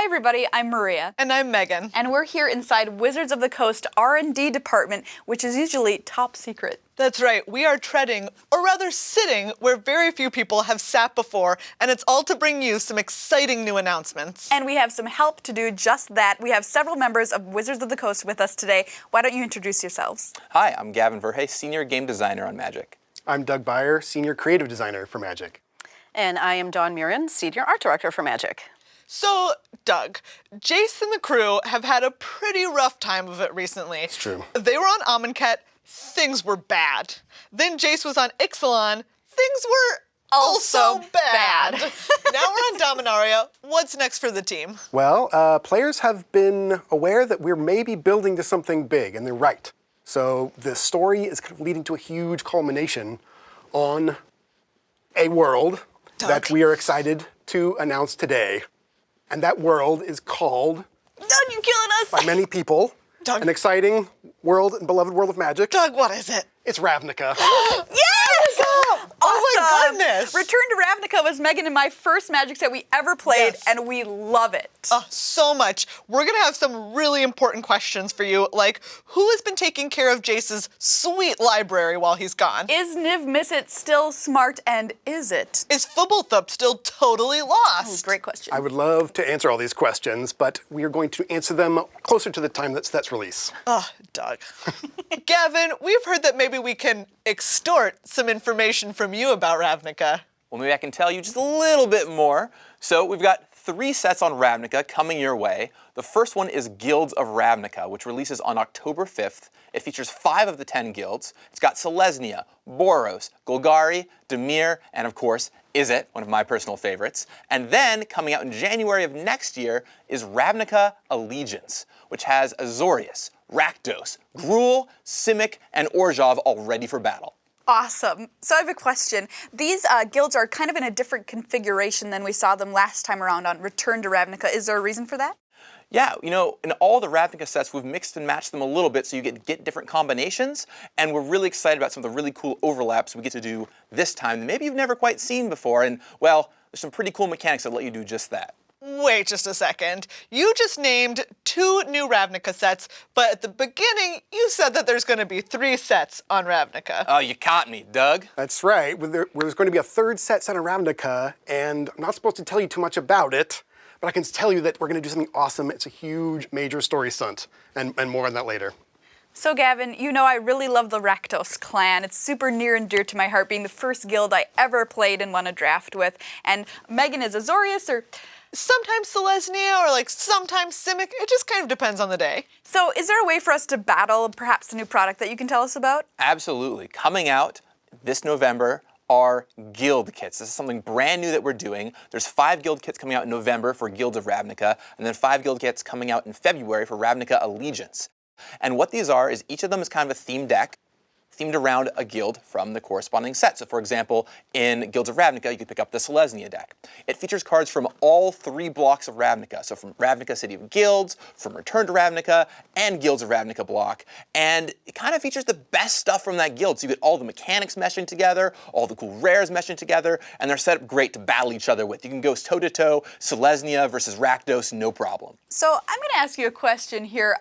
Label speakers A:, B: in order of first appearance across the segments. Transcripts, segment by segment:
A: Hi everybody, I'm Maria.
B: And I'm Megan.
A: And we're here inside Wizards of the Coast R&D department, which is usually top secret.
B: That's right, we are treading, or rather sitting, where very few people have sat before, and it's all to bring you some exciting new announcements.
A: And we have some help to do just that. We have several members of Wizards of the Coast with us today. Why don't you introduce yourselves?
C: Hi, I'm Gavin Verhey, Senior Game Designer on Magic.
D: I'm Doug Beyer, Senior Creative Designer for Magic.
E: And I am Dawn Murin, Senior Art Director for Magic.
B: So, Doug, Jace and the crew have had a pretty rough time of it recently.
D: It's true.
B: They were on Amonkhet, things were bad. Then Jace was on Ixalan, things were also bad. Now we're on Dominaria. What's next for the team?
D: Well, players have been aware that we're maybe building to something big, and they're right. So the story is kind of leading to a huge culmination on a world that we are excited to announce today. And that world is called,
A: Doug, you're killing us!
D: by many people,
B: Doug.
D: an exciting world and beloved world of magic.
B: Doug, what is it?
D: It's Ravnica.
A: Yes!
B: Oh my
A: Awesome.
B: goodness!
A: Return to Ravnica was Megan and my first Magic set we ever played,
B: Yes.
A: and we love it.
B: So much. We're gonna have some really important questions for you, like who has been taking care of Jace's sweet library while he's gone?
A: Is Niv Mizzet still smart, and is it?
B: Is Fubblthup still totally lost?
A: Great question.
D: I would love to answer all these questions, but we are going to answer them closer to the time that sets release.
B: Doug. Gavin, we've heard that maybe we can extort some information from you about Ravnica.
C: Well, maybe I can tell you just a little bit more. So we've got 3 sets on Ravnica coming your way. The first one is Guilds of Ravnica, which releases on October 5th. It features 5 of the 10 guilds. It's got Selesnya, Boros, Golgari, Dimir, and of course, Izzet, one of my personal favorites. And then, coming out in January of next year, is Ravnica Allegiance, which has Azorius, Rakdos, Gruul, Simic, and Orzhov all ready for battle.
A: Awesome. So I have a question. These guilds are kind of in a different configuration than we saw them last time around on Return to Ravnica. Is there a reason for that?
C: Yeah, you know, in all the Ravnica sets, we've mixed and matched them a little bit so you get different combinations, and we're really excited about some of the really cool overlaps we get to do this time that maybe you've never quite seen before, and, well, there's some pretty cool mechanics that let you do just that.
B: Wait just a second. You just named 2 new Ravnica sets, but at the beginning, you said that there's going to be 3 sets on Ravnica.
C: Oh, you caught me, Doug.
D: That's right. There's going to be a 3rd set on Ravnica, and I'm not supposed to tell you too much about it, but I can tell you that we're going to do something awesome. It's a huge, major story stunt, and more on that later.
A: So Gavin, you know I really love the Rakdos clan. It's super near and dear to my heart, being the first guild I ever played and won a draft with. And Megan is Azorius, or...
B: Sometimes Selesnya, or like sometimes Simic. It just kind of depends on the day.
A: So is there a way for us to battle perhaps a new product that you can tell us about?
C: Absolutely. Coming out this November are guild kits. This is something brand new that we're doing. There's 5 guild kits coming out in November for Guilds of Ravnica, and then 5 guild kits coming out in February for Ravnica Allegiance. And what these are is each of them is kind of a themed deck, themed around a guild from the corresponding set. So for example, in Guilds of Ravnica, you could pick up the Selesnya deck. It features cards from all 3 blocks of Ravnica. So from Ravnica City of Guilds, from Return to Ravnica, and Guilds of Ravnica block. And it kind of features the best stuff from that guild. So you get all the mechanics meshing together, all the cool rares meshing together, and they're set up great to battle each other with. You can go toe-to-toe, Selesnya versus Rakdos, no problem.
A: So I'm going to ask you a question here.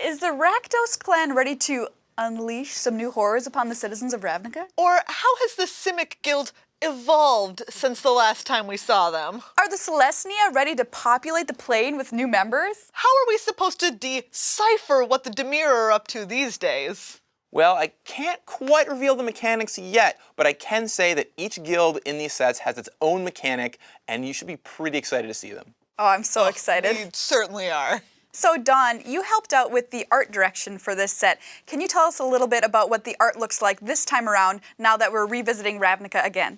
A: Is the Rakdos clan ready to unleash some new horrors upon the citizens of Ravnica?
B: Or how has the Simic Guild evolved since the last time we saw them?
A: Are the Selesnya ready to populate the plane with new members?
B: How are we supposed to decipher what the Dimir are up to these days?
C: Well, I can't quite reveal the mechanics yet, but I can say that each guild in these sets has its own mechanic, and you should be pretty excited to see them.
A: Oh, I'm so excited.
B: We certainly are.
A: So Dawn, you helped out with the art direction for this set. Can you tell us a little bit about what the art looks like this time around, now that we're revisiting Ravnica again?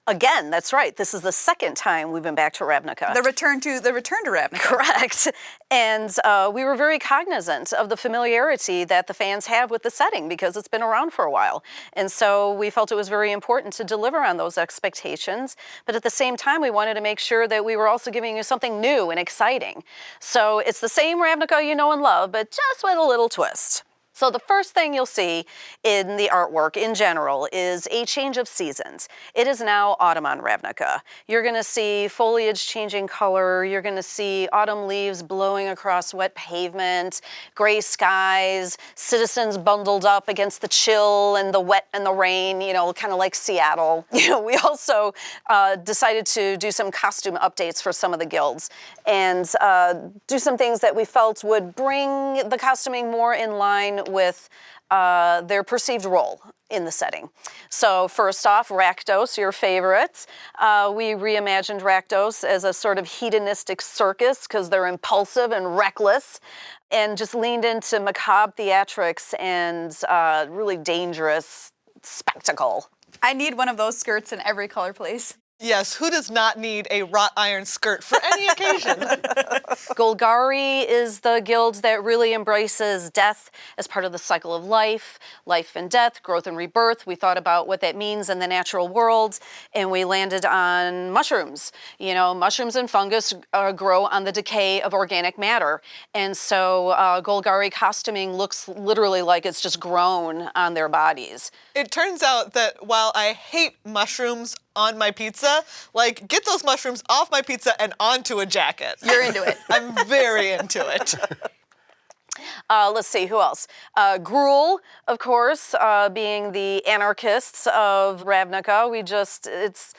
E: Again, that's right. This is the 2nd time we've been back to Ravnica.
A: The return to Ravnica.
E: Correct. And we were very cognizant of the familiarity that the fans have with the setting because it's been around for a while. And so we felt it was very important to deliver on those expectations. But at the same time, we wanted to make sure that we were also giving you something new and exciting. So it's the same Ravnica you know and love, but just with a little twist. So the first thing you'll see in the artwork in general is a change of seasons. It is now autumn on Ravnica. You're going to see foliage changing color. You're going to see autumn leaves blowing across wet pavement, gray skies, citizens bundled up against the chill and the wet and the rain, you know, kind of like Seattle. We also decided to do some costume updates for some of the guilds and do some things that we felt would bring the costuming more in line with their perceived role in the setting. So first off, Rakdos, your favorites. We reimagined Rakdos as a sort of hedonistic circus because they're impulsive and reckless, and just leaned into macabre theatrics and really dangerous spectacle.
A: I need one of those skirts in every color, please.
B: Yes, who does not need a wrought iron skirt for any occasion?
E: Golgari is the guild that really embraces death as part of the cycle of life and death, growth and rebirth. We thought about what that means in the natural world, and we landed on mushrooms. You know, mushrooms and fungus grow on the decay of organic matter. And so Golgari costuming looks literally like it's just grown on their bodies.
B: It turns out that while I hate mushrooms on my pizza, like, get those mushrooms off my pizza and onto a jacket.
A: You're into it.
B: I'm very into it.
E: Let's see, who else? Gruul, of course, being the anarchists of Ravnica. It's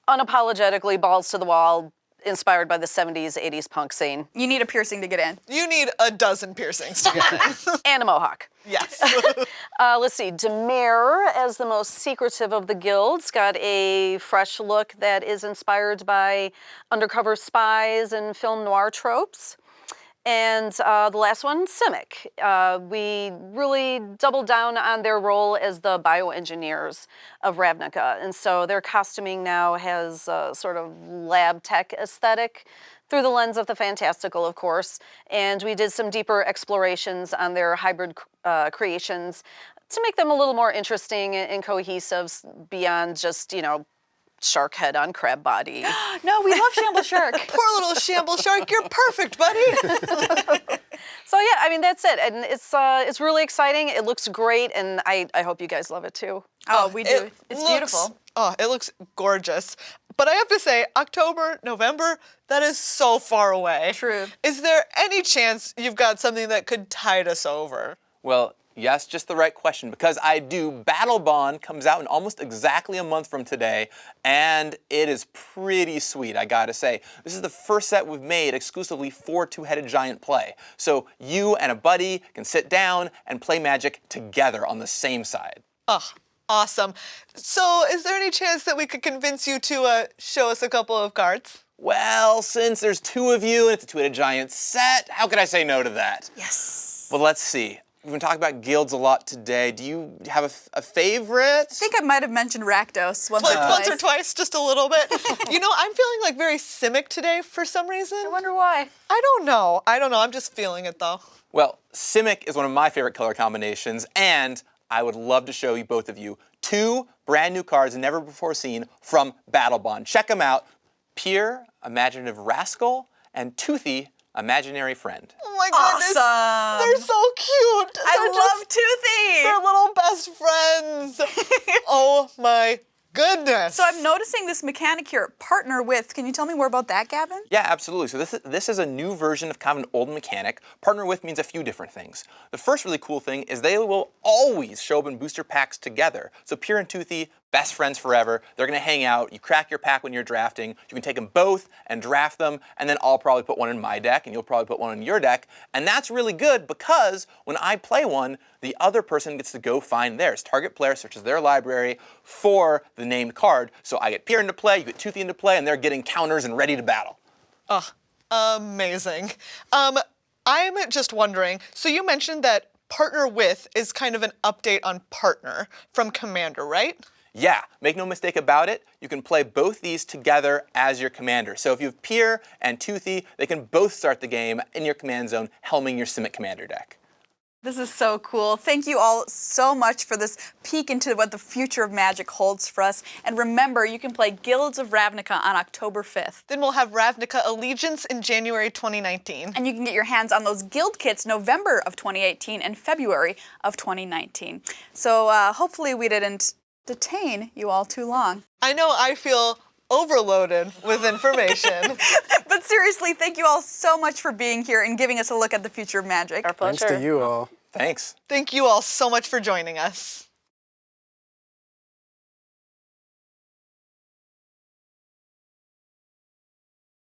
E: unapologetically balls to the wall, inspired by the 70s, 80s punk scene.
A: You need a piercing to get in.
B: You need a dozen piercings to get in.
E: And a mohawk.
B: Yes.
E: Let's see, Demir, as the most secretive of the guilds, got a fresh look that is inspired by undercover spies and film noir tropes. And the last one, Simic. We really doubled down on their role as the bioengineers of Ravnica. And so their costuming now has a sort of lab tech aesthetic through the lens of the fantastical, of course. And we did some deeper explorations on their hybrid creations to make them a little more interesting and cohesive beyond just, you know, shark head on crab body.
A: No, we love Shamble Shark.
B: Poor little shamble shark, you're perfect, buddy.
E: So yeah, I mean, that's it. And it's really exciting. It looks great, and I hope you guys love it too.
A: Oh, we do. It's
B: looks,
A: beautiful.
B: Oh, it looks gorgeous. But I have to say, October, November, that is so far away.
A: True.
B: Is there any chance you've got something that could tide us over?
C: Well, yes, just the right question, because I do. Battle Bond comes out in almost exactly a month from today, and it is pretty sweet, I gotta say. This is the first set we've made exclusively for two-headed giant play. So you and a buddy can sit down and play Magic together on the same side.
B: Oh, awesome. So is there any chance that we could convince you to show us a couple of cards?
C: Well, since there's two of you and it's a two-headed giant set, how could I say no to that?
A: Yes.
C: Well, let's see. We've been talking about guilds a lot today. Do you have a favorite?
A: I think I might have mentioned Rakdos once
B: Once
A: or
B: or twice, just a little bit. You know, I'm feeling like very Simic today for some reason.
A: I wonder why.
B: I don't know. I'm just feeling it though.
C: Well, Simic is one of my favorite color combinations, and I would love to show you both of you two brand new cards never before seen from Battle Bond. Check them out. Pure, Imaginative Rascal, and Toothy, Imaginary Friend.
B: Oh my goodness.
A: Awesome.
B: They're so cute.
A: I love Toothy.
B: They're little best friends. Oh my goodness.
A: So I'm noticing this mechanic here, partner with. Can you tell me more about that, Gavin?
C: Yeah, absolutely. So this is a new version of kind of an old mechanic. Partner with means a few different things. The first really cool thing is they will always show up in booster packs together. So Pure and Toothy, best friends forever. They're gonna hang out. You crack your pack when you're drafting. You can take them both and draft them, and then I'll probably put one in my deck, and you'll probably put one in your deck. And that's really good because when I play one, the other person gets to go find theirs. Target player searches their library for the named card. So I get Pure into play, you get Toothy into play, and they're getting counters and ready to battle.
B: Oh, amazing. I'm just wondering, so you mentioned that Partner With is kind of an update on Partner from Commander, right?
C: Yeah, make no mistake about it, you can play both these together as your commander. So if you have Pure and Toothy, they can both start the game in your command zone, helming your Simic commander deck.
A: This is so cool. Thank you all so much for this peek into what the future of Magic holds for us. And remember, you can play Guilds of Ravnica on October 5th.
B: Then we'll have Ravnica Allegiance in January 2019.
A: And you can get your hands on those guild kits November of 2018 and February of 2019. So hopefully we didn't detain you all too long.
B: I know I feel overloaded with information.
A: But seriously, thank you all so much for being here and giving us a look at the future of Magic.
E: Our pleasure.
D: Thanks to you all.
C: Thanks.
B: Thank you all so much for joining us.